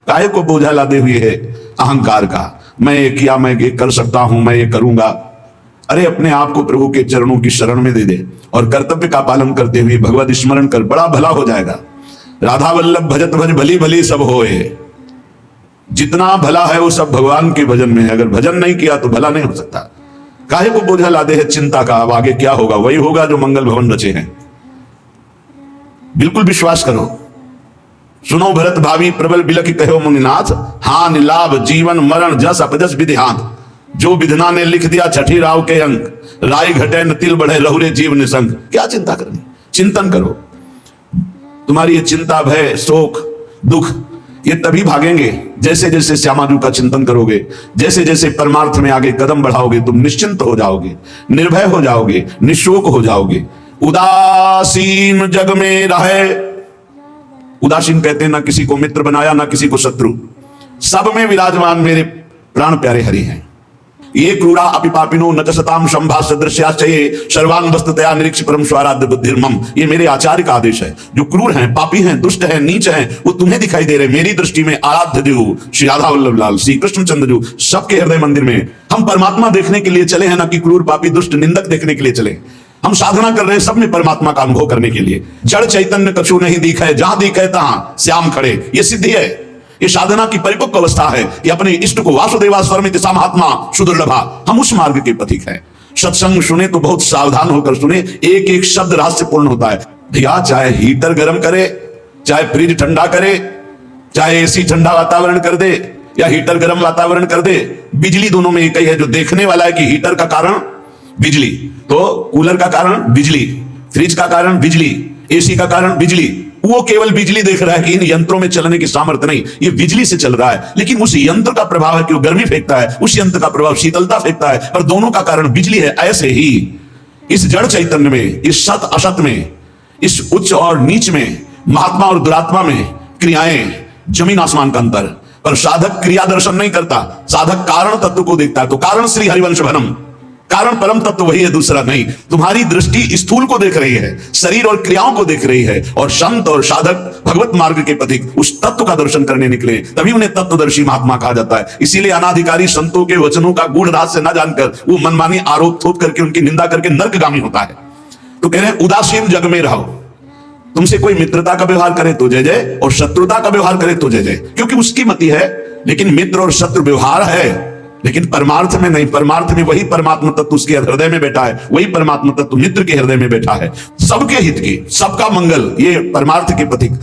काहे को बोझा लादे हुए है अहंकार का, मैं ये किया, मैं ये कर सकता हूं, मैं ये करूंगा। अरे अपने आप को प्रभु के चरणों की शरण में दे दे और कर्तव्य का पालन करते हुए भगवत स्मरण कर, बड़ा भला हो जाएगा। राधा वल्लभ भजत भज भली भली सब होए। जितना भला है वो सब भगवान के भजन में है। अगर भजन नहीं किया तो भला नहीं हो सकता। काहे को बोझा लादे है चिंता का, अब आगे क्या होगा? वही होगा जो मंगल भवन रचे हैं। बिल्कुल विश्वास करो। सुनो भरत भावी प्रबल बिलख कहो मुनिनाथ, हानि लाभ जीवन मरण जस अपजस विधिहांत। जो विधना ने लिख दिया छठी राव के अंक, राय घटे न तिल बढ़े रहुरे जीव निसंग। क्या चिंता करनी? चिंतन करो। तुम्हारी ये चिंता भय शोक दुख ये तभी भागेंगे जैसे जैसे श्यामाजू का चिंतन करोगे, जैसे जैसे परमार्थ में आगे कदम बढ़ाओगे। तुम निश्चिंत हो जाओगे, निर्भय हो जाओगे, निशोक हो जाओगे। उदासीन जग में रहे। उदासीन कहते हैं ना किसी को मित्र बनाया ना किसी को शत्रु, सब में विराजमान मेरे प्राण प्यारे हरि हैं। ये क्रूरा अपि पापिनो न सताम संभा सदृश्याश्चये सर्वांग वस्तुतया निरीक्ष परम स्वाराध्य बुद्धिर्मम। ये मेरे आचार्य का आदेश है। जो क्रूर हैं, पापी हैं, दुष्ट हैं, नीच हैं, वो तुम्हें दिखाई दे रहे। मेरी दृष्टि में आराध्य देव श्री राधा वल्लभ लाल श्री कृष्ण चंद्र जी सबके हृदय मंदिर में हम परमात्मा देखने के लिए चले हैं, ना कि क्रूर पापी दुष्ट निंदक देखने के लिए चले। हम साधना कर रहे हैं सब में परमात्मा का अनुभव करने के लिए। जड़ चैतन्य कछु नहीं दिखे, जहां दिखे तहां श्याम खड़े। ये सिद्धि है, ये साधना की परिपक्व अवस्था है। ये अपने इष्ट को वासुदेवा स्वरमिति महात्मा सुदुर्लभा, हम उस मार्ग के पथिक हैं। सत्संग सुने तो बहुत सावधान होकर सुने, एक एक शब्द रहस्यपूर्ण होता है। भैया चाहे हीटर गर्म करे, चाहे फ्रिज ठंडा करे, चाहे एसी ठंडा वातावरण कर दे या हीटर गर्म वातावरण कर दे, बिजली दोनों में एक ही है। जो देखने वाला है कि हीटर का कारण बिजली, तो कूलर का कारण बिजली, फ्रिज का कारण बिजली, एसी का कारण बिजली, वो केवल बिजली देख रहा है कि इन यंत्रों में चलने की सामर्थ्य नहीं, ये बिजली से चल रहा है। लेकिन उस यंत्र का प्रभाव है कि वो गर्मी फेंकता है, उस यंत्र का प्रभाव शीतलता फेंकता है, पर दोनों का कारण बिजली है। ऐसे ही इस जड़ चैतन्य में, इस सत असत में, इस उच्च और नीच में, महात्मा और दुरात्मा में क्रियाएं जमीन आसमान का अंतर। पर साधक क्रिया दर्शन नहीं करता, साधक कारण तत्व को देखता है। तो कारण श्री हरिवंश भनम, कारण परम तत्व वही है, दूसरा नहीं। तुम्हारी दृष्टि स्थूल को देख रही है, शरीर और क्रियाओं को देख रही है, और संत और साधक भगवत मार्ग के पथिक उस तत्व का दर्शन करने निकले, तभी उन्हें तत्वदर्शी महात्मा कहा जाता है। इसीलिए अनाधिकारी संतों के वचनों का गूढ़ रहस्य न जानकर वो मनमानी आरोप थोप करके उनकी निंदा करके नर्कगामी होता है। तो कह रहे हैं उदासीन जग में रहो। तुमसे कोई मित्रता का व्यवहार करे तो जय जय, और शत्रुता का व्यवहार करे तो जय जय, क्योंकि उसकी मति है। लेकिन मित्र और शत्रु व्यवहार है, लेकिन परमार्थ में नहीं। परमार्थ में वही परमात्मा तत्व उसके हृदय में बैठा है, वही परमात्मा तत्व मित्र के हृदय में बैठा है। सबके हित की, सबका मंगल, ये परमार्थ के पथिक।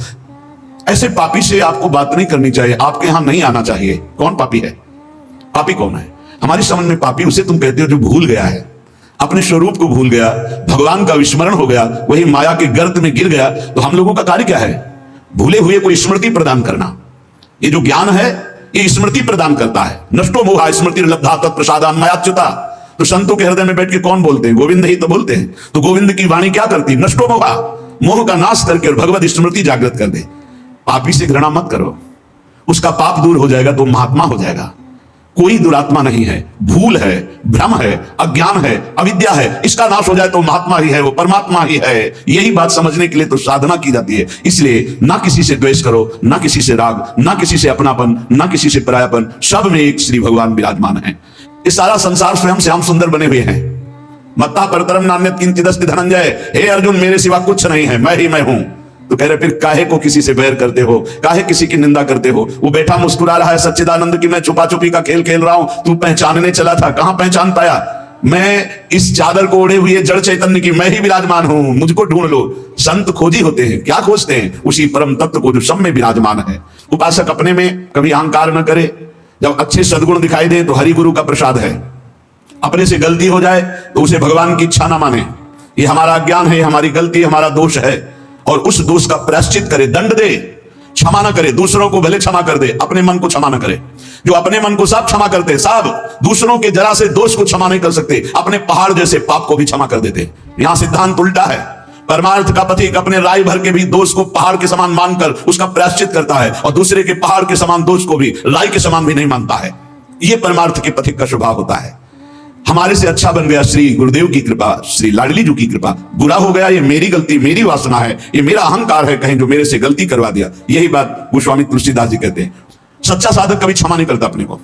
ऐसे पापी से आपको बात नहीं करनी चाहिए, आपके यहां नहीं आना चाहिए। कौन पापी है? पापी कौन है? हमारी समझ में पापी उसे तुम कहते हो जो भूल गया है, अपने स्वरूप को भूल गया, भगवान का विस्मरण हो गया, वही माया के गर्त में गिर गया। तो हम लोगों का कार्य क्या है? भूले हुए को स्मृति प्रदान करना। ये जो ज्ञान है ये स्मृति प्रदान करता है। नष्टो मोहा स्मृति लब्धा तत्प्रसादान मयाच्युता। तो संतों के हृदय में बैठ के कौन बोलते हैं? गोविंद ही तो बोलते हैं। तो गोविंद की वाणी क्या करती? नष्टो मोहा, मोह का नाश करके और भगवत स्मृति जागृत कर दे। पापी से घृणा मत करो, उसका पाप दूर हो जाएगा तो महात्मा हो जाएगा। कोई दुरात्मा नहीं है, भूल है, भ्रम है, अज्ञान है, अविद्या है। इसका नाश हो जाए तो महात्मा ही है, वो परमात्मा ही है। यही बात समझने के लिए तो साधना की जाती है। इसलिए ना किसी से द्वेष करो, ना किसी से राग, ना किसी से अपनापन, ना किसी से परायापन। सब में एक श्री भगवान विराजमान है। ये सारा संसार स्वयं श्याम सुंदर बने हुए हैं। मत्ता परतरम नान्यत किंचिदस्ति धनंजय। हे अर्जुन, मेरे सिवा कुछ नहीं है, मैं ही मैं हूं। तो कह रहे फिर काहे को किसी से बैर करते हो, काहे किसी की निंदा करते हो? वो बैठा मुस्कुरा रहा है सच्चिदानंद की मैं छुपा छुपी का खेल खेल रहा हूं, तू पहचानने चला था, कहां पहचान पाया? मैं इस चादर को ओढ़े हुए जड़ चैतन्य की मैं ही विराजमान हूं, मुझको ढूंढ लो। संत खोजी होते हैं, क्या खोजते हैं? उसी परम तत्व को जो सब में विराजमान है। उपासक अपने में कभी अहंकार न करे। जब अच्छे सद्गुण दिखाई दे तो हरि गुरु का प्रसाद है। अपने से गलती हो जाए तो उसे भगवान की इच्छा ना माने, ये हमारा अज्ञान है, हमारी गलती, हमारा दोष है, और उस दोष का प्रायश्चित करे, दंड दे, क्षमा ना करे। दूसरों को भले क्षमा कर दे, अपने मन को क्षमा ना करे। जो अपने मन को सब क्षमा करते, सब दूसरों के जरा से दोष को क्षमा नहीं कर सकते, अपने पहाड़ जैसे पाप को भी क्षमा कर देते। यहां सिद्धांत उल्टा है। परमार्थ का पथिक अपने राय भर के भी दोष को पहाड़ के समान मानकर उसका प्रायश्चित करता है, और दूसरे के पहाड़ के समान दोष को भी राय के समान भी नहीं मानता है। यह परमार्थ के पथिक का स्वभाव होता है। हमारे से अच्छा बन गया श्री गुरुदेव की कृपा, श्री लाडली जी की कृपा। बुरा हो गया ये मेरी गलती, मेरी वासना है, ये मेरा अहंकार है कहीं जो मेरे से गलती करवा दिया। यही बात गोस्वामी तुलसीदास जी कहते हैं। सच्चा साधक कभी क्षमा नहीं करता अपने को,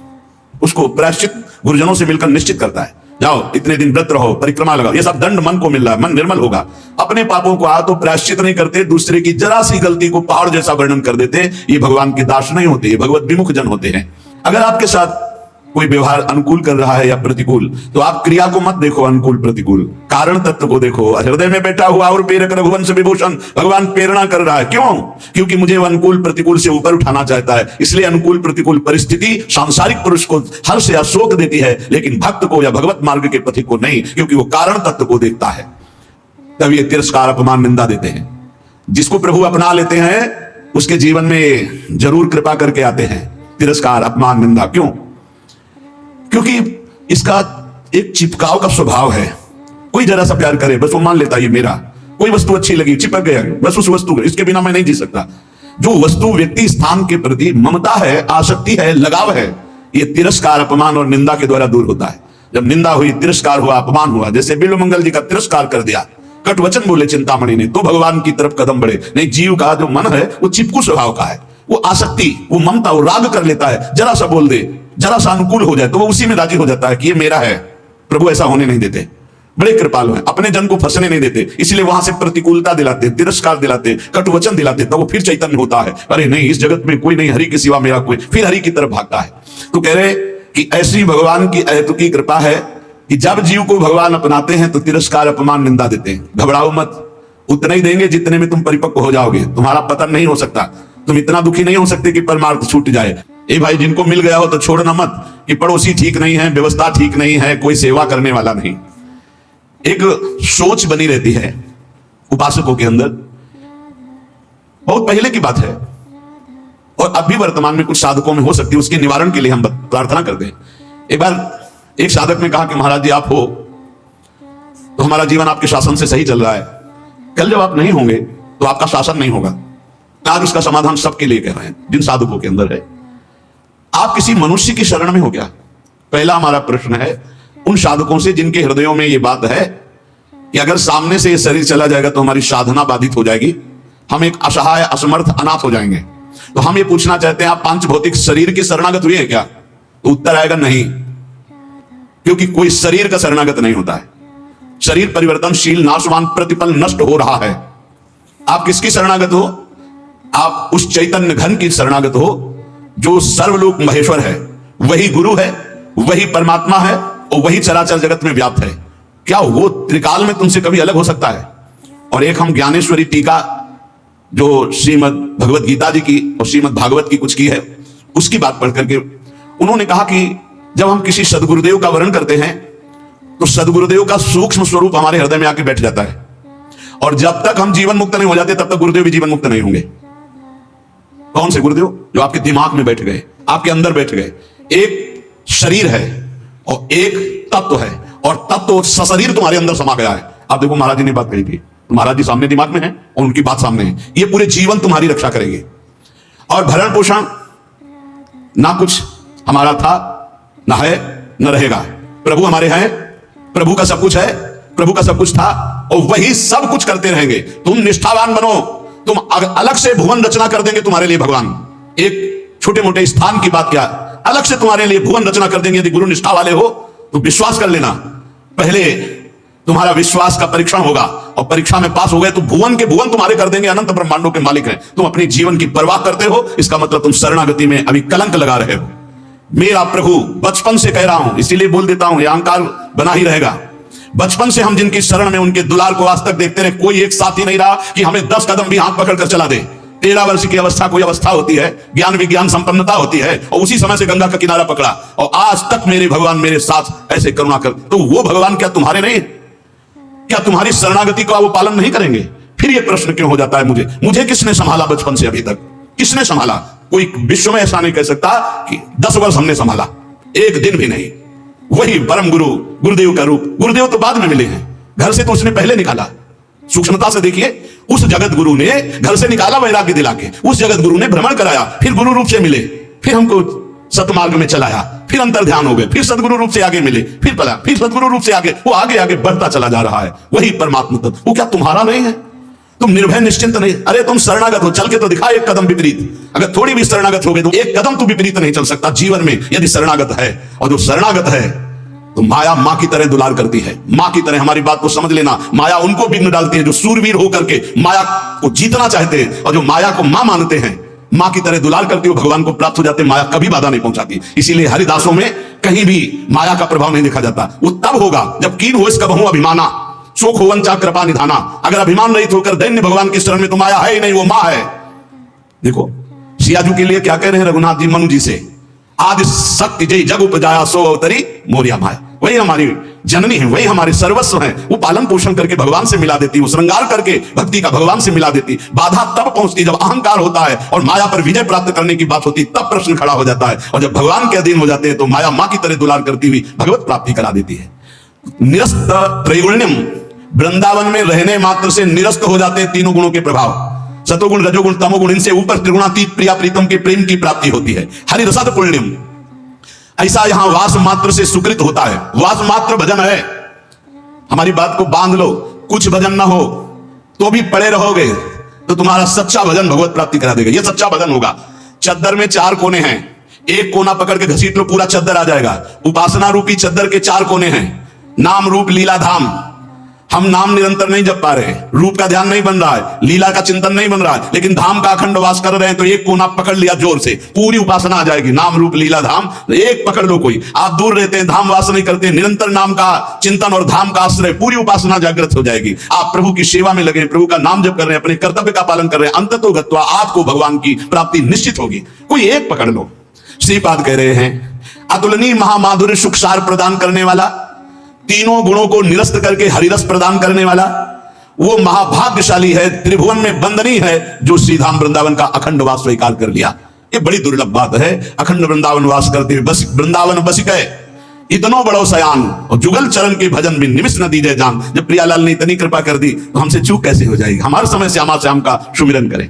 उसको प्रायश्चित गुरुजनों से मिलकर निश्चित करता है, जाओ इतने दिन व्रत रहो, परिक्रमा लगाओ, ये सब दंड मन को मिल रहा है, मन निर्मल होगा। अपने पापों को तो प्रायश्चित नहीं करते, दूसरे की जरा सी गलती को पहाड़ जैसा वर्णन कर देते, ये भगवान के दास नहीं होते, ये भगवत विमुख जन होते हैं। अगर आपके साथ कोई व्यवहार अनुकूल कर रहा है या प्रतिकूल, तो आप क्रिया को मत देखो अनुकूल प्रतिकूल, कारण तत्व को देखो। हृदय में बैठा हुआ और प्रेरक रघुवंश विभूषण भगवान प्रेरणा कर रहा है, क्यों? क्योंकि मुझे वो अनुकूल प्रतिकूल से ऊपर उठाना चाहता है, इसलिए अनुकूल प्रतिकूल परिस्थिति सांसारिक पुरुष को हर्ष या शोक देती है, लेकिन भक्त को या भगवत मार्ग के पथिक को नहीं, क्योंकि वो कारण तत्व को देखता है। तब ये तिरस्कार अपमान निंदा देते हैं। जिसको प्रभु अपना लेते हैं उसके जीवन में जरूर कृपा करके आते हैं तिरस्कार अपमान निंदा। क्यों? क्योंकि इसका एक चिपकाव का स्वभाव है। कोई जरा सा प्यार करे बस वो मान लेता ये मेरा, कोई वस्तु अच्छी लगी चिपक गया बस उस वस्तु, इसके बिना मैं नहीं जी सकता। जो वस्तु व्यक्ति स्थान के प्रति ममता है, आसक्ति है, लगाव है, ये तिरस्कार अपमान और निंदा के द्वारा दूर होता है। जब निंदा हुई, तिरस्कार हुआ, अपमान हुआ, जैसे बिल्वमंगल जी का तिरस्कार कर दिया, कट वचन बोले चिंतामणि ने, तो भगवान की तरफ कदम बढ़े। नहीं, जीव का जो मन है वो चिपकू स्वभाव का है, वो आसक्ति, वो ममता, वो राग कर लेता है। जरा सा बोल दे, जरा सा अनुकूल हो जाए तो वो उसी में राजी हो जाता है कि ये मेरा है। प्रभु ऐसा होने नहीं देते, बड़े कृपालु हैं, अपने जन को फंसने नहीं देते, इसलिए वहां से प्रतिकूलता दिलाते, तिरस्कार दिलाते, कटु वचन दिलाते, तो वो फिर चैतन्य होता है, अरे नहीं इस जगत में कोई नहीं, हरि के सिवा मेरा कोई, फिर हरि की तरफ भागता है। तो कह रहे कि ऐसी भगवान की अहेतुकी कृपा है कि जब जीव को भगवान अपनाते हैं तो तिरस्कार अपमान निंदा देते हैं। घबराओ मत, उतना ही देंगे जितने में तुम परिपक्व हो जाओगे, तुम्हारा पतन नहीं हो सकता, तुम इतना दुखी नहीं हो सकते कि परमार्थ छूट जाए। ए भाई, जिनको मिल गया हो तो छोड़ना मत कि पड़ोसी ठीक नहीं है, व्यवस्था ठीक नहीं है, कोई सेवा करने वाला नहीं। एक सोच बनी रहती है उपासकों के अंदर, बहुत पहले की बात है और अब भी वर्तमान में कुछ साधकों में हो सकती है, उसके निवारण के लिए हम प्रार्थना करते हैं। एक बार एक साधक ने कहा कि महाराज जी आप हो तो हमारा जीवन आपके शासन से सही चल रहा है, कल जब आप नहीं होंगे तो आपका शासन नहीं होगा। आज इसका समाधान सबके लिए कह रहे हैं जिन साधकों के अंदर है। आप किसी मनुष्य की शरण में हो क्या? पहला हमारा प्रश्न है उन साधकों से जिनके हृदयों में यह बात है कि अगर सामने से ये शरीर चला जाएगा तो हमारी साधना बाधित हो जाएगी, हम एक असहाय असमर्थ अनाथ हो जाएंगे। तो हम ये पूछना चाहते हैं आप पांच भौतिक शरीर के शरणागत हुए हैं क्या? तो उत्तर आएगा नहीं, क्योंकि कोई शरीर का शरणागत नहीं होता है। शरीर परिवर्तनशील, नाशवान, प्रतिपल नष्ट हो रहा है। आप किसकी शरणागत हो? आप उस चैतन्य घन की शरणागत हो जो सर्वलोक महेश्वर है, वही गुरु है, वही परमात्मा है और वही चराचर जगत में व्याप्त है। क्या वो त्रिकाल में तुमसे कभी अलग हो सकता है? और एक हम ज्ञानेश्वरी टीका जो श्रीमद् भगवत गीता जी की और श्रीमद् भागवत की कुछ की है, उसकी बात पढ़ करके उन्होंने कहा कि जब हम किसी सदगुरुदेव का वर्णन करते हैं तो सदगुरुदेव का सूक्ष्म स्वरूप हमारे हृदय में आके बैठ जाता है, और जब तक हम जीवन मुक्त नहीं हो जाते तब तक गुरुदेव भी जीवन मुक्त नहीं होंगे। कौन से गुरुदेव? जो आपके दिमाग में बैठ गए, आपके अंदर बैठ गए। एक शरीर है और एक तत्व है, और तत्व सशरीर तुम्हारे अंदर समा गया है। आप देखो महाराज जी ने बात कही थी, महाराज जी सामने दिमाग में है और उनकी बात सामने है, ये पूरे जीवन तुम्हारी रक्षा करेंगे। और भरण पोषण ना कुछ हमारा था, ना है, न रहेगा। प्रभु हमारे हैं, प्रभु का सब कुछ है, प्रभु का सब कुछ था और वही सब कुछ करते रहेंगे। तुम निष्ठावान बनो, तुम अलग से भुवन रचना कर देंगे तुम्हारे लिए भगवान। एक छोटे मोटे स्थान की बात क्या, अलग से तुम्हारे लिए भुवन रचना कर देंगे। यदि गुरु निष्ठा वाले हो तो विश्वास कर लेना, पहले तुम्हारा विश्वास का परीक्षण होगा और परीक्षा में पास हो गए तो भुवन के भुवन तुम्हारे कर देंगे। अनंत ब्रह्मांडों के मालिक हैं, तुम अपने जीवन की परवाह करते हो, इसका मतलब तुम शरणागति में अभी कलंक लगा रहे हो। मेरा प्रभु, बचपन से कह रहा हूं, इसीलिए बोल देता हूं, यह अहंकार बना ही रहेगा। बचपन से हम जिनकी शरण में, उनके दुलार को आज तक देखते रहे, कोई एक साथी नहीं रहा कि हमें 10 कदम भी हाथ पकड़कर चला दे। 13 वर्ष की अवस्था कोई अवस्था होती है, ज्ञान विज्ञान संपन्नता होती है, और उसी समय से गंगा का किनारा पकड़ा और आज तक मेरे भगवान मेरे साथ ऐसे करुणा कर। तो वो भगवान क्या तुम्हारे नहीं? क्या तुम्हारी शरणागति का वो पालन नहीं करेंगे? फिर ये प्रश्न क्यों हो जाता है मुझे किसने संभाला बचपन से अभी तक? किसने संभाला? कोई विश्व में ऐसा नहीं कह सकता कि 10 वर्ष हमने संभाला, एक दिन भी नहीं। वही परम गुरु, गुरुदेव का रूप। गुरुदेव तो बाद में मिले हैं, घर से तो उसने पहले निकाला। सूक्ष्मता से देखिए, उस जगत गुरु ने घर से निकाला वैराग्य दिला के, उस जगत गुरु ने भ्रमण कराया, फिर गुरु रूप से मिले, फिर हमको सतमार्ग में चलाया, फिर अंतर ध्यान हो गए, फिर सदगुरु रूप से आगे मिले, फिर पला, फिर सदगुरु रूप से आगे, वो आगे आगे बढ़ता चला जा रहा है। वही परमात्मा तत्व, वो क्या तुम्हारा नहीं है? तुम निर्भय निश्चिंत नहीं, अरे तुम शरणागत हो, चल के तो दिखा एक कदम विपरीत। अगर थोड़ी भी शरणागत हो गए तो एक कदम तो विपरीत नहीं चल सकता जीवन में यदि शरणागत है। और जो शरणागत है तो माया मां की तरह दुलार करती है, मां की तरह। हमारी बात को समझ लेना, माया उनको विघ्न डालती है जो सूरवीर होकर के माया को जीतना चाहते हैं, और जो माया को मां मानते हैं, मां की तरह दुलार करते हो, भगवान को प्राप्त हो जाते हैं। माया कभी बाधा नहीं पहुंचाती। इसीलिए हरिदासों में कहीं भी माया का प्रभाव नहीं देखा जाता। वो तब होगा जब कीन हो इसका बहु अभिमाना, शोक होवन चा कृपा निधाना। अगर अभिमान रहित होकर दैन्य भगवान की शरण में तो माया है ही नहीं, वो मां है। देखो सियाजू के लिए क्या कह रहे हैं रघुनाथ जी मनु जी से, आदि शक्ति जय जग उपजाया सो अवतरी मोरिया माया। वही हमारी जननी है, वही हमारे सर्वस्व है। वो पालन पोषण करके भगवान से मिला देती, वो श्रृंगार करके भक्ति का भगवान से मिला देती। बाधा तब पहुंचती जब अहंकार होता है और माया पर विजय प्राप्त करने की बात होती, तब प्रश्न खड़ा हो जाता है। और जब भगवान के अधीन हो जाते हैं तो माया मां की तरह दुलार करती हुई भगवत प्राप्ति करा देती है। निरस्त त्रैगुण्यम, वृंदावन में रहने मात्र से निरस्त हो जाते हैं तीनों गुणों के प्रभाव, सतोगुण रजोगुण तमोगुण। इनसे ऊपर त्रिगुणातीत प्रिया प्रीतम के प्रेम की प्राप्ति होती है। हरिरसद पुण्यम, ऐसा यहां वास मात्र से सुकृत होता है। वास मात्र भजन है। हमारी बात को बांध लो, कुछ भजन ना हो तो भी पड़े रहोगे तो तुम्हारा सच्चा भजन भगवत प्राप्ति करा देगा। यह सच्चा भजन होगा। चद्दर में 4 कोने हैं, एक कोना पकड़ के घसीट लो, पूरा चद्दर आ जाएगा। उपासना रूपी चद्दर के 4 कोने हैं, नाम रूप लीला धाम। हम नाम निरंतर नहीं जप पा रहे, रूप का ध्यान नहीं बन रहा है, लीला का चिंतन नहीं बन रहा है, लेकिन धाम का अखंड वास कर रहे हैं, तो एक कोना पकड़ लिया जोर से, पूरी उपासना आ जाएगी। नाम रूप लीला धाम एक पकड़ लो। कोई आप दूर रहते हैं, धाम वास नहीं करते, निरंतर नाम का चिंतन और धाम का आश्रय, पूरी उपासना जागृत हो जाएगी। आप प्रभु की सेवा में लगे, प्रभु का नाम जप कर रहे हैं, अपने कर्तव्य का पालन कर रहे हैं, अंततो गत्वा आपको भगवान की प्राप्ति निश्चित होगी। कोई एक पकड़ लो। श्रीपाद कह रहे हैं, अतुलनीय महामाधुर्य सुख सार प्रदान करने वाला, तीनों गुणों को निरस्त करके हरिरस प्रदान करने वाला, वो महाभाग्यशाली है, त्रिभुवन में वंदनीय है, जो श्रीधाम वृंदावन का अखंड वास स्वीकार कर लिया। ये बड़ी दुर्लभ बात है। अखंड वृंदावन वास करते हुए बस वृंदावन बस गए, इतनो बड़ो सयान, और जुगल चरण के भजन भी निमिष न दीजिए जान। जब प्रियालाल ने इतनी कृपा कर दी तो हमसे चूक कैसे हो जाएगी। हमारे समय श्यामा श्याम का सुमिरन करें।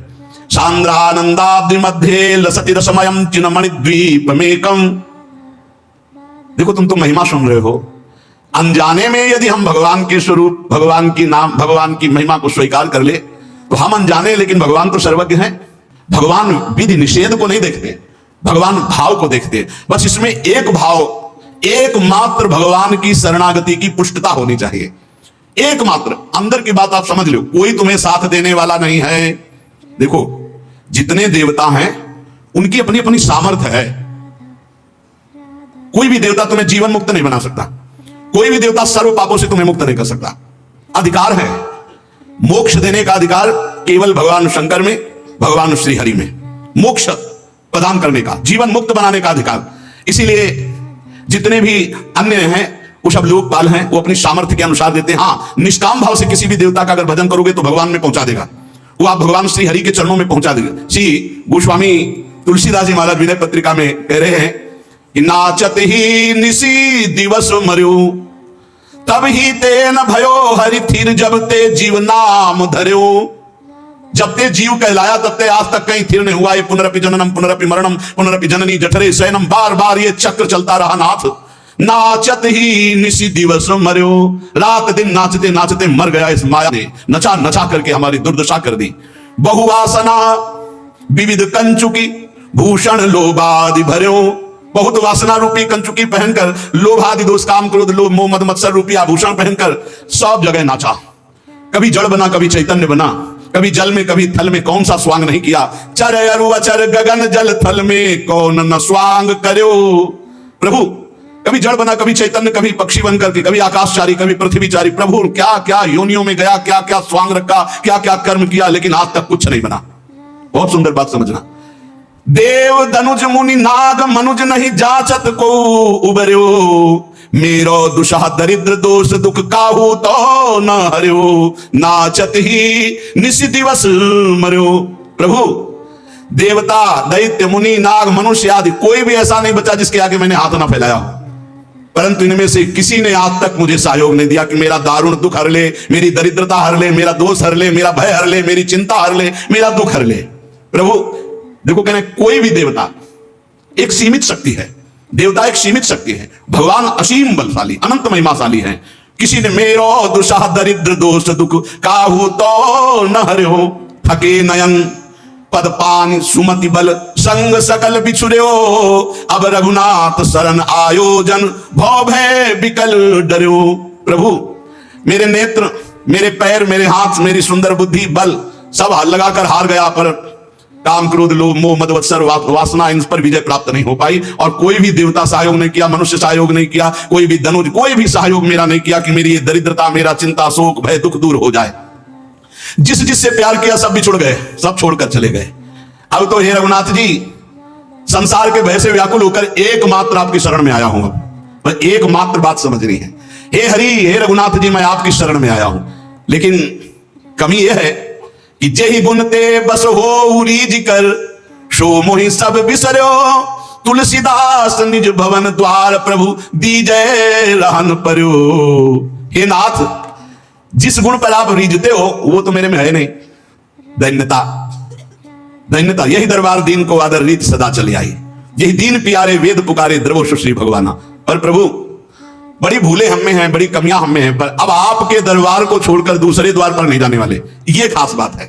सांद्रानंदाब्धि मध्य लसति रसमयम चिन्मणि द्वीपमेकम। देखो तुम तो महिमा सुन रहे हो, अनजाने में यदि हम भगवान के स्वरूप, भगवान की नाम, भगवान की महिमा को स्वीकार कर ले तो हम अनजाने, लेकिन भगवान तो सर्वज्ञ हैं। भगवान विधि निषेध को नहीं देखते, भगवान भाव को देखते। बस इसमें एक भाव, एकमात्र भगवान की शरणागति की पुष्टता होनी चाहिए। एकमात्र अंदर की बात आप समझ लो, कोई तुम्हें साथ देने वाला नहीं है। देखो जितने देवता हैं उनकी अपनी अपनी सामर्थ्य है। कोई भी देवता तुम्हें जीवन मुक्त नहीं बना सकता, कोई भी देवता सर्व पापों से तुम्हें मुक्त नहीं कर सकता। अधिकार है, मोक्ष देने का अधिकार केवल भगवान शंकर में, भगवान श्री हरि में, मोक्ष प्रदान करने का, जीवन मुक्त बनाने का अधिकार। इसीलिए जितने भी अन्य हैं वो सब लोकपाल हैं, वो अपनी सामर्थ्य के अनुसार देते हैं। हाँ, निष्काम भाव से किसी भी देवता का अगर भजन करोगे तो भगवान में पहुंचा देगा, वो आप भगवान श्री हरि के चरणों में पहुंचा देगा। श्री गोस्वामी तुलसीदास जी महाराज विनय पत्रिका में कह रहे हैं कि नाचत ही निसी दिवस मरु, तब ही ते न भयो हरि थिर, जब ते जीव नाम धर्यो। जब ते जीव कहलाया तब ते आज तक कहीं थिर नहीं हुआ। ये पुनरपि जननम पुनरपि मरणम पुनरपि जननी जठरे शयनम, बार बार ये चक्र चलता रहा नाथ। नाचत ही निसी दिवस मर्यो, रात दिन नाचते नाचते मर गया इस माया ने, नचा नचा करके हमारी दुर्दशा कर दी। बहुवासना विविध कंचुकी, भूषण लोभादि भर्यो। बहुत वासना रूपी कंचुकी पहनकर, लोभादि दोष काम क्रोध लोभ मोह मद मत्सर रूपी आभूषण पहनकर सब जगह नाचा। कभी जड़ बना, कभी चैतन्य बना, कभी जल में कभी थल में, कौन सा स्वांग नहीं किया। चर अरु अचर गगन जल थल में, कौन न स्वांग करो। प्रभु कभी जड़ बना, कभी चैतन्य, कभी पक्षी बन करके, कभी आकाशचारी, कभी पृथ्वीचारी। प्रभु क्या क्या योनियों में गया, क्या क्या स्वांग रखा, क्या क्या कर्म किया, लेकिन आज तक कुछ नहीं बना। बहुत सुंदर बात समझना। देव धनुज मुनि नाग मनुज नहीं जाचत को उबर्यो, मेरो दुषा दरिद्र दोष दुख काहू तो न हर्यो। नाचत ही निशि दिवस मर्यो। प्रभु देवता दैत्य मुनि नाग मनुष्य आदि कोई भी ऐसा नहीं बचा जिसके आगे मैंने हाथ ना फैलाया, परंतु इनमें से किसी ने आज तक मुझे सहयोग नहीं दिया कि मेरा दारुण दुख हर ले, मेरी दरिद्रता हर ले, मेरा दोष हर ले, मेरा भय हर ले, मेरी चिंता हर ले, मेरा दुख हर ले। प्रभु देखो कहने कोई भी देवता एक सीमित शक्ति है, देवता एक सीमित शक्ति है, भगवान असीम बलशाली अनंत महिमाशाली है। किसी ने मेरो दुषा दरिद्र दोष दुख काहू तो न हर्यो, थके नयन पद पान सुमति बल संग सकल बिछुर्यो, अब रघुनाथ शरण आयोजन भव भय विकल डर्यो। प्रभु मेरे नेत्र, मेरे पैर, मेरे हाथ, मेरी सुंदर बुद्धि, बल सब लगाकर हार गया, पर काम क्रोध लोभ मोह मद मत्सर वासना इन पर विजय प्राप्त नहीं हो पाई। और कोई भी देवता सहयोग नहीं किया, मनुष्य सहयोग नहीं किया, कोई भी धनुज, कोई भी सहयोग मेरा नहीं किया कि मेरी ये दरिद्रता, मेरा चिंता, शोक, भय, दुख दूर हो जाए। जिस जिससे प्यार किया सब बिछुड़ गए, सब छोड़कर चले गए। अब तो हे रघुनाथ जी, संसार के भय से व्याकुल होकर एकमात्र आपकी शरण में आया हूं। पर एकमात्र बात समझनी है, हे हरि, हे रघुनाथ जी, मैं आपकी शरण में आया हूं। लेकिन कमी यह है कि जेहि गुण ते बस हो रीज कर, सो मोहि सब बिसर्यो, तुलसीदास निज भवन द्वार प्रभु दीजय रहन पर्यो। हे नाथ, जिस गुण पर आप रीझते हो वो तो मेरे में है नहीं, दैन्यता, दैन्यता। यही दरबार दीन को आदर रीत सदा चली आई, यही दीन प्यारे वेद पुकारे द्रवो श्री भगवाना। पर प्रभु बड़ी भूलें हम में हैं, बड़ी कमियां हम में हैं, पर अब आपके दरबार को छोड़कर दूसरे द्वार पर नहीं जाने वाले। ये खास बात है।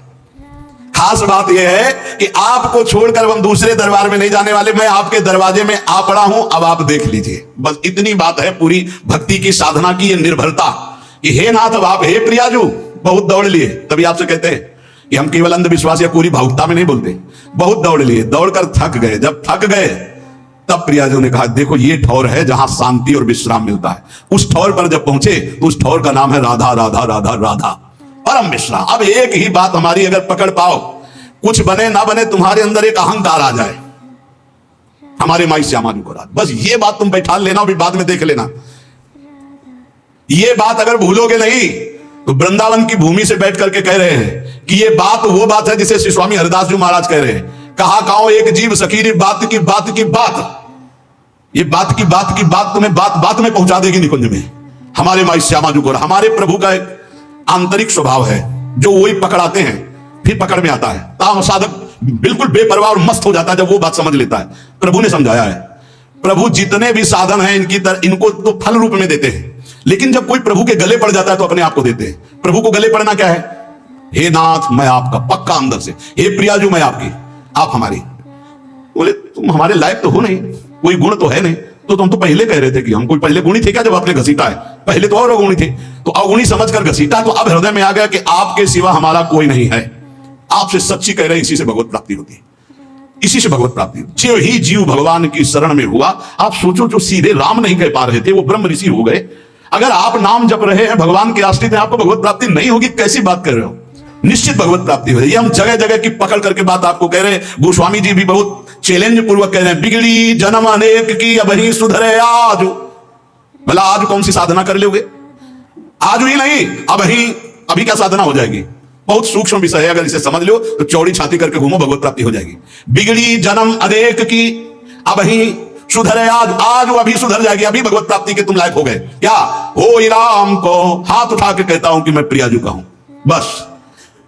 खास बात यह है कि आपको छोड़कर हम दूसरे दरबार में नहीं जाने वाले। मैं आपके दरवाजे में आ पड़ा हूं, अब आप देख लीजिए। बस इतनी बात है पूरी भक्ति की साधना की, ये निर्भरता कि हे नाथ, अब आप, हे प्रियाजू, बहुत दौड़ लिए। तभी आपसे कहते हैं कि हम केवल अंधविश्वास या पूरी भावुकता में नहीं बोलते, बहुत दौड़ लिए, दौड़कर थक गए। जब थक गए तब प्रियाजू ने कहा, देखो ये ठौर है जहां शांति और विश्राम मिलता है। उस ठौर पर जब पहुंचे तो उस ठौर का नाम है राधा, राधा, राधा, राधा, परम विश्राम। अब एक ही बात हमारी अगर पकड़ पाओ, कुछ बने ना बने, तुम्हारे अंदर एक अहंकार आ जाए, हमारे माई श्यामा जी को रात, बस ये बात तुम बैठा लेना, अभी बाद में देख लेना। ये बात अगर भूलोगे नहीं तो वृंदावन की भूमि से बैठ करके कह रहे हैं कि ये बात वो बात है जिसे श्री स्वामी हरिदास जी महाराज कह रहे हैं, कहा काओ एक जीव सखीरी बात की बात की बात। ये बात की बात की बात तुम्हें बात बात में पहुंचा देगी निकुंज में। हमारे माई श्यामा जी को, हमारे प्रभु का एक आंतरिक स्वभाव है जो वही पकड़ाते हैं, फिर पकड़ में आता है। ताम साधक बिल्कुल बेपरवाह और मस्त हो जाता है जब वो बात समझ लेता है। प्रभु ने समझाया है, प्रभु जितने भी साधन हैं इनको तो फल रूप में देते हैं, लेकिन जब कोई प्रभु के गले पड़ जाता है तो अपने आप को देते हैं। प्रभु को गले पड़ना क्या है? हे नाथ, मैं आपका, पक्का अंदर से। हे प्रियाजू, मैं आपकी, आप हमारी। बोले तुम हमारे लायक तो हो नहीं, कोई गुण तो है नहीं। तो तुम तो पहले कह रहे थे कि हम कोई पहले गुणी थे क्या जब आपने घसीटा है? पहले तो और अवगुणी थे, तो अवगुणी समझकर घसीटा, तो अब हृदय में आ गया कि आपके सिवा हमारा कोई नहीं है। आपसे सच्ची कह रहे, इसी से भगवत प्राप्ति होती है, इसी से भगवत प्राप्ति। जो ही जीव भगवान की शरण में हुआ, आप सोचो, जो सीधे राम नहीं कह पा रहे थे वो ब्रह्म ऋषि हो गए। अगर आप नाम जप रहे हैं, भगवान के आश्रित हैं, आपको भगवत प्राप्ति नहीं होगी? कैसी बात कर रहे हो? निश्चित भगवत प्राप्ति हो। ये हम जगह जगह की पकड़ करके बात आपको कह रहे हैं। गोस्वामी जी भी बहुत चैलेंज पूर्वक कह रहे हैं, बिगड़ी जन्म अनेक की अब ही सुधरे आज। भला आज कौन सी साधना कर लोगे? आज ही नहीं, अब ही, अभी क्या साधना हो जाएगी? बहुत सूक्ष्म विषय है, अगर इसे समझ लो तो चौड़ी छाती करके घूमो, भगवत प्राप्ति हो जाएगी। बिगड़ी जन्म अनेक की अब ही सुधरे आज, आज वो अभी सुधर जाएगी, अभी भगवत प्राप्ति के तुम लायक हो गए। क्या हो राम को हाथ उठा के कहता हूं कि मैं प्रियाजू का हूं, बस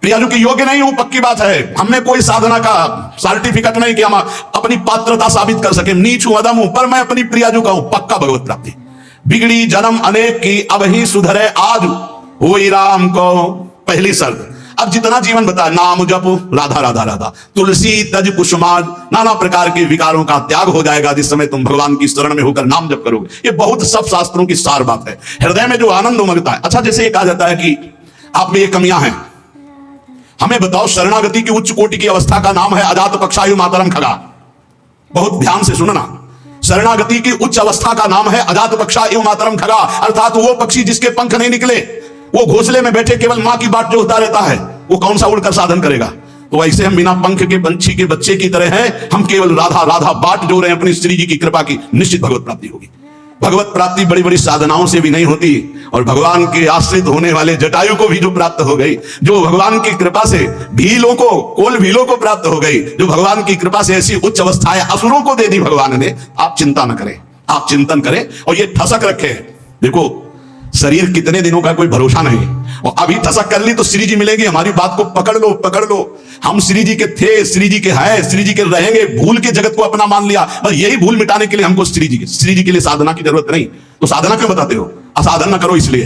प्रियाजू की योग्य नहीं हूं, पक्की बात है। हमने कोई साधना का सर्टिफिकेट नहीं कि हम अपनी पात्रता साबित कर सके, नीच हूं, अदम हूं, पर मैं अपनी प्रियाजू का हूं, पक्का भगवत प्राप्ति। बिगड़ी जन्म अनेक की अब ही सुधरे आज, हो राम को पहली शर्त। अब जितना जीवन बता, नाम जप, राधा राधा राधा, तुलसी तज कुसुमाज, नाना प्रकार के विकारों का त्याग हो जाएगा जिस समय तुम भगवान की शरण में होकर नाम जप करोगे। ये बहुत सब शास्त्रों की सार बात है, हृदय में जो आनंद उमगता है। अच्छा, जैसे ये कहा जाता है कि आप में ये कमियां हैं, हमें बताओ, शरणागति की उच्च कोटि की अवस्था का नाम है अजात पक्षायु मातरम खगा। बहुत ध्यान से सुनना, शरणागति की उच्च अवस्था का नाम है अजात पक्षायु मातरम खगा, अर्थात वो पक्षी जिसके पंख नहीं निकले, वो घोंसले में बैठे केवल मां की बाट जो होता रहता है, वो कौन सा उड़कर साधन करेगा? तो ऐसे हम बिना पंख के पंछी के बच्चे की तरह हैं, हम केवल राधा राधा बाट जो रहे हैं अपनी श्री जी की कृपा की, निश्चित भगवत प्राप्ति होगी। भगवत प्राप्ति बड़ी बड़ी साधनाओं से भी नहीं होती, और भगवान के आश्रित होने वाले जटायु को भी जो प्राप्त हो गई, जो भगवान की कृपा से भीलों को, कोल भीलों को प्राप्त हो गई, जो भगवान की कृपा से ऐसी उच्च अवस्थाएं असुरों को दे दी भगवान ने। आप चिंता न करें, आप चिंतन करें और ये ठसक रखें। देखो, शरीर कितने दिनों का कोई भरोसा नहीं, और अभी ठसक कर ली तो श्री जी मिलेंगे। हमारी बात को पकड़ लो, पकड़ लो। हम श्री जी के थे, श्री जी के हैं, श्री जी के रहेंगे, भूल के जगत को अपना मान लिया, बस यही भूल मिटाने के लिए हमको श्री जी के लिए साधना की जरूरत नहीं। तो साधना क्यों बताते हो? असाधन ना करो इसलिए।